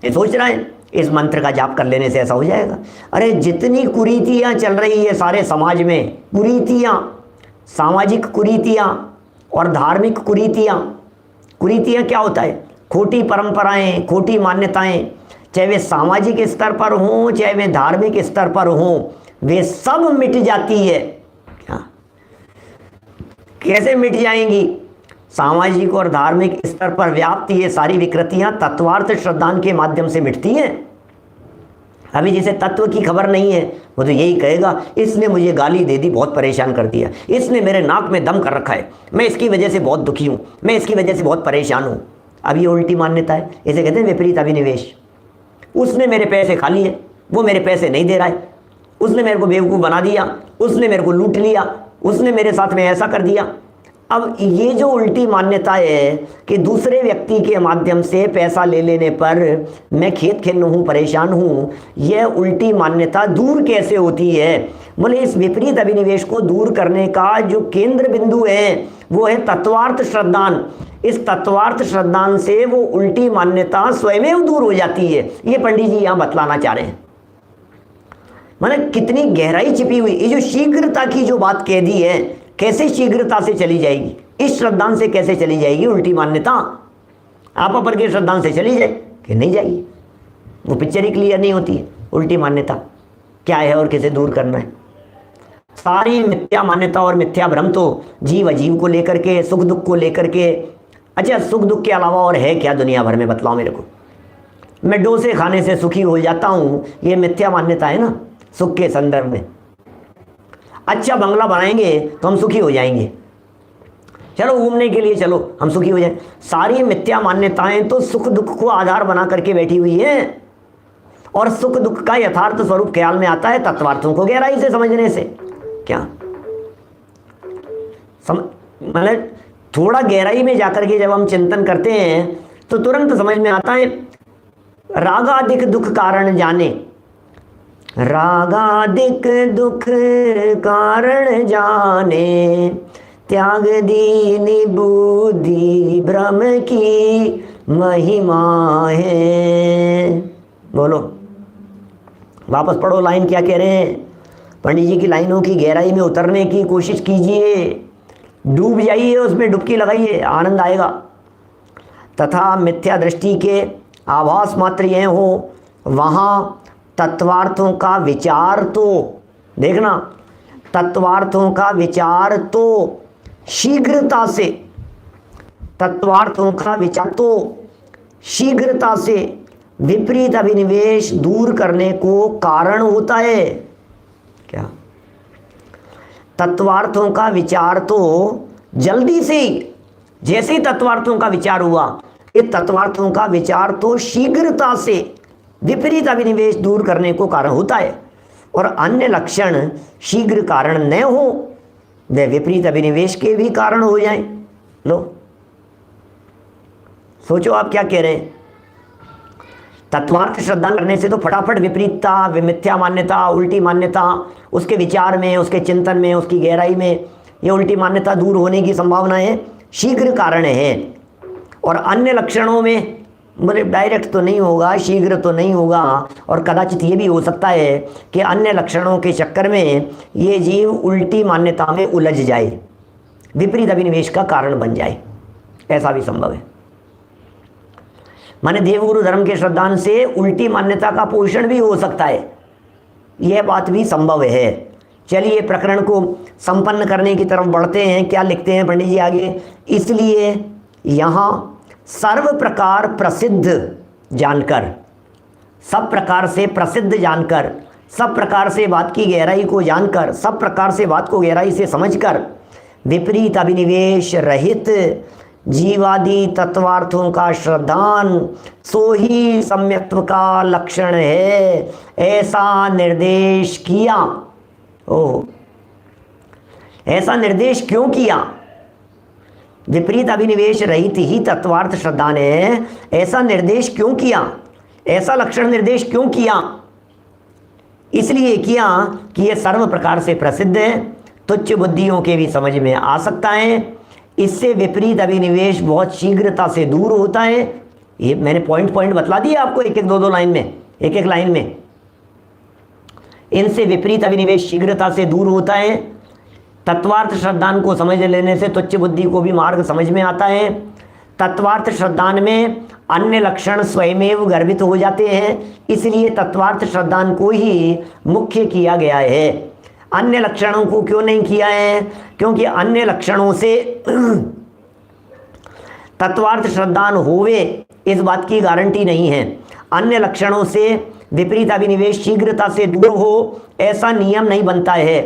ये सोच रहे हैं इस मंत्र का जाप कर लेने से ऐसा हो जाएगा। अरे जितनी कुरीतियाँ चल रही है सारे समाज में, कुरीतियाँ, सामाजिक कुरीतियाँ और धार्मिक कुरीतियाँ। कुरीतियाँ क्या होता है? खोटी परंपराएं, खोटी मान्यताएं, चाहे वे सामाजिक स्तर पर हों चाहे वे धार्मिक स्तर पर हों, वे सब मिट जाती है। क्या? कैसे मिट जाएंगी? सामाजिक और धार्मिक स्तर पर व्याप्त ये सारी विकृतियां तत्वार्थ श्रद्धान के माध्यम से मिटती हैं। अभी जिसे तत्व की खबर नहीं है वो तो यही कहेगा, इसने मुझे गाली दे दी, बहुत परेशान कर दिया, इसने मेरे नाक में दम कर रखा है, मैं इसकी वजह से बहुत दुखी हूँ, मैं इसकी वजह से बहुत परेशान हूँ। अब ये उल्टी मान्यता है, इसे कहते हैं विपरीत अभिनिवेश। उसने मेरे पैसे खा लिए, वो मेरे पैसे नहीं दे रहा है, उसने मेरे को बेवकूफ़ बना दिया, उसने मेरे को लूट लिया, उसने मेरे साथ में ऐसा कर दिया। अब ये जो उल्टी मान्यता है कि दूसरे व्यक्ति के माध्यम से पैसा ले लेने पर मैं खेत खिन्न हूँ, परेशान हूँ, यह उल्टी मान्यता दूर कैसे होती है? बोले इस विपरीत अभिनिवेश को दूर करने का जो केंद्र बिंदु है वो है तत्वार्थ श्रद्धान। इस तत्वार्थ श्रद्धान से वो उल्टी मान्यता स्वयं दूर हो जाती है। ये पंडित जी यहाँ बतलाना चाह रहे हैं। माने कितनी गहराई छिपी हुई, ये जो शीघ्रता की जो बात कह दी है, कैसे शीघ्रता से चली जाएगी? इस श्रद्धान से कैसे चली जाएगी उल्टी मान्यता? आप अपर के श्रद्धान से चली जाए कि नहीं जाएगी? वो पिक्चर ही क्लियर नहीं होती है। उल्टी मान्यता क्या है और किसे दूर करना है? सारी मिथ्या मान्यता और मिथ्या भ्रम तो जीव अजीव को लेकर के, सुख दुख को लेकर के। अच्छा, सुख दुख के अलावा और है क्या दुनिया भर में? बतलाओ मेरे को। मैं डोसे खाने से सुखी हो जाता हूँ, ये मिथ्या मान्यता है ना सुख के संदर्भ में। अच्छा बंगला बनाएंगे तो हम सुखी हो जाएंगे, चलो घूमने के लिए चलो हम सुखी हो जाएं। सारी मिथ्या मान्यताएं तो सुख दुख को आधार बना करके बैठी हुई हैं, और सुख दुख का यथार्थ स्वरूप ख्याल में आता है तत्वार्थों को गहराई से समझने से। क्या मतलब थोड़ा गहराई में जाकर के जब हम चिंतन करते हैं तो तुरंत समझ में आता है। रागादिक दुख कारण जाने, रागादिक दुख कारण जाने, त्याग दीनी बुद्धि भ्रम की महिमा है। बोलो, वापस पढ़ो लाइन, क्या कह रहे हैं? पंडित जी की लाइनों की गहराई में उतरने की कोशिश कीजिए, डूब जाइए उसमें, डुबकी लगाइए, आनंद आएगा। तथा मिथ्या दृष्टि के आभास मात्र ये हो, वहाँ तत्वार्थों का विचार तो देखना, तत्वार्थों का विचार तो शीघ्रता से, तत्वार्थों का विचार तो शीघ्रता से विपरीत अभिनिवेश दूर करने को कारण होता है। क्या? तत्वार्थों का विचार तो जल्दी से ही, जैसे ही तत्वार्थों का विचार हुआ, ये तत्वार्थों का विचार तो शीघ्रता से विपरीत अभिनिवेश दूर करने को कारण होता है, और अन्य लक्षण शीघ्र कारण न हो वे विपरीत अभिनिवेश के भी कारण हो जाएं। लो सोचो आप क्या कह रहे हैं। तत्वार्थ श्रद्धा करने से तो फटाफट विपरीतता, मिथ्या मान्यता, उल्टी मान्यता, उसके विचार में, उसके चिंतन में, उसकी गहराई में ये उल्टी मान्यता दूर होने की संभावनाएं शीघ्र कारण है। और अन्य लक्षणों में बोले डायरेक्ट तो नहीं होगा, शीघ्र तो नहीं होगा, और कदाचित ये भी हो सकता है कि अन्य लक्षणों के चक्कर में ये जीव उल्टी मान्यता में उलझ जाए, विपरीत अभिनिवेश का कारण बन जाए, ऐसा भी संभव है। माने देवगुरु धर्म के श्रद्धान से उल्टी मान्यता का पोषण भी हो सकता है, यह बात भी संभव है। चलिए प्रकरण को संपन्न करने की तरफ बढ़ते हैं। क्या लिखते हैं पंडित जी आगे? इसलिए यहाँ सर्व प्रकार प्रसिद्ध जानकर, सब प्रकार से प्रसिद्ध जानकर, सब प्रकार से बात की गहराई को जानकर, सब प्रकार से बात को गहराई से समझकर विपरीत अभिनिवेश रहित जीवादि तत्वार्थों का श्रद्धान सो ही सम्यक्त्व का लक्षण है, ऐसा निर्देश किया। ओह, ऐसा निर्देश क्यों किया? विपरीत अभिनिवेश रहित ही तत्वार्थ श्रद्धा ने ऐसा निर्देश क्यों किया, ऐसा लक्षण निर्देश क्यों किया? इसलिए किया कि यह सर्व प्रकार से प्रसिद्ध है, तुच्छ बुद्धियों के भी समझ में आ सकता है, इससे विपरीत अभिनिवेश बहुत शीघ्रता से दूर होता है। ये मैंने पॉइंट बतला दिया आपको, एक एक दो लाइन में एक एक लाइन में। इनसे विपरीत अभिनिवेश शीघ्रता से दूर होता है। तत्वार्थ श्रद्धान को समझ लेने से तुच्छ बुद्धि को भी मार्ग समझ में आता है। तत्वार्थ श्रद्धान में अन्य लक्षण स्वयमेव गर्भित हो जाते हैं, इसलिए तत्वार्थ श्रद्धान को ही मुख्य किया गया है। अन्य लक्षणों को क्यों नहीं किया है? क्योंकि अन्य लक्षणों से तत्वार्थ श्रद्धान होवे इस बात की गारंटी नहीं है। अन्य लक्षणों से विपरीत अभिनिवेश शीघ्रता से दूर हो ऐसा नियम नहीं बनता है।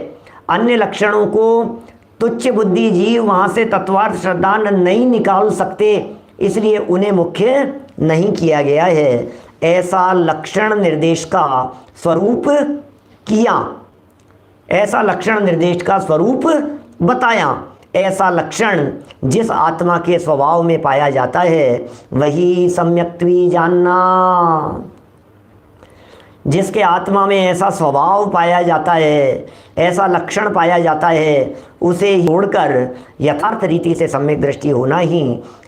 अन्य लक्षणों को तुच्छ बुद्धि जीव वहां से तत्वार्थ श्रद्धान नहीं निकाल सकते, इसलिए उन्हें मुख्य नहीं किया गया है। ऐसा लक्षण निर्देश का स्वरूप किया, ऐसा लक्षण निर्देश का स्वरूप बताया। ऐसा लक्षण जिस आत्मा के स्वभाव में पाया जाता है वही सम्यक्त्वी जानना। जिसके आत्मा में ऐसा स्वभाव पाया जाता है, ऐसा लक्षण पाया जाता है, उसे छोड़कर यथार्थ रीति से सम्यक दृष्टि होना ही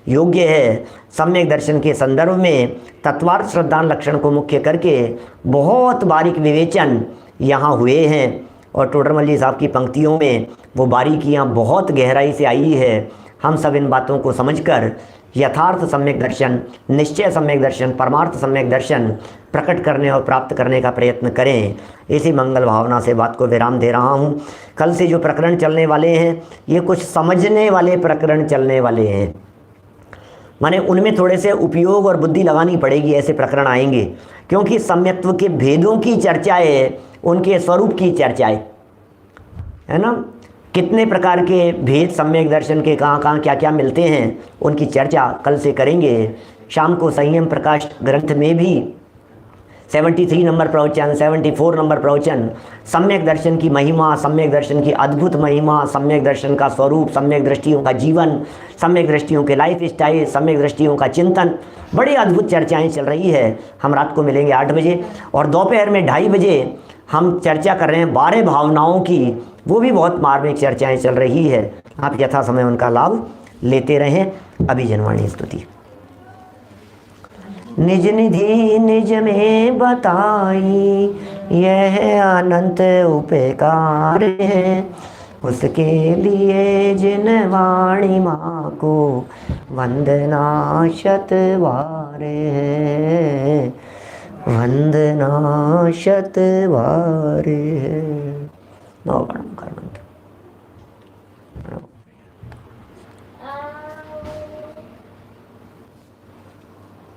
योग्य है। सम्यक दर्शन के संदर्भ में तत्वार्थ श्रद्धान लक्षण को मुख्य करके बहुत बारीक विवेचन यहाँ हुए हैं और टोडरमल जी साहब की पंक्तियों में वो बारीकियाँ बहुत गहराई से आई है। हम सब इन बातों को समझकर यथार्थ सम्यक दर्शन, निश्चय सम्यक दर्शन, परमार्थ सम्यक दर्शन प्रकट करने और प्राप्त करने का प्रयत्न करें। इसी मंगल भावना से बात को विराम दे रहा हूँ। कल से जो प्रकरण चलने वाले हैं ये कुछ समझने वाले प्रकरण चलने वाले हैं, माने उनमें थोड़े से उपयोग और बुद्धि लगानी पड़ेगी। ऐसे प्रकरण आएंगे क्योंकि सम्यक्त्व के भेदों की चर्चा है, उनके स्वरूप की चर्चा है ना। कितने प्रकार के भेद सम्यक दर्शन के कहाँ क्या क्या मिलते हैं उनकी चर्चा कल से करेंगे। शाम को संयम प्रकाश ग्रंथ में भी 73 नंबर प्रवचन, 74 नंबर प्रवचन सम्यक दर्शन की महिमा, सम्यक दर्शन की अद्भुत महिमा, सम्यक दर्शन का स्वरूप, सम्यक दृष्टियों का जीवन, सम्यक दृष्टियों के लाइफ स्टाइल, सम्यक दृष्टियों का चिंतन, बड़ी अद्भुत चर्चाएं चल रही है। हम रात को मिलेंगे 8 बजे और दोपहर में 2:30 बजे हम चर्चा कर रहे हैं 12 भावनाओं की। वो भी बहुत मार्मिक चर्चाएं चल रही है। आप यथा समय उनका लाभ लेते रहें। अभिजनवाणी स्तुति। निज निधि निज में बताई यह अनंत उपकार है, उसके लिए जिन वाणी माँ को वंदना शतवार है, वंदना शतवार है। नौ कर्म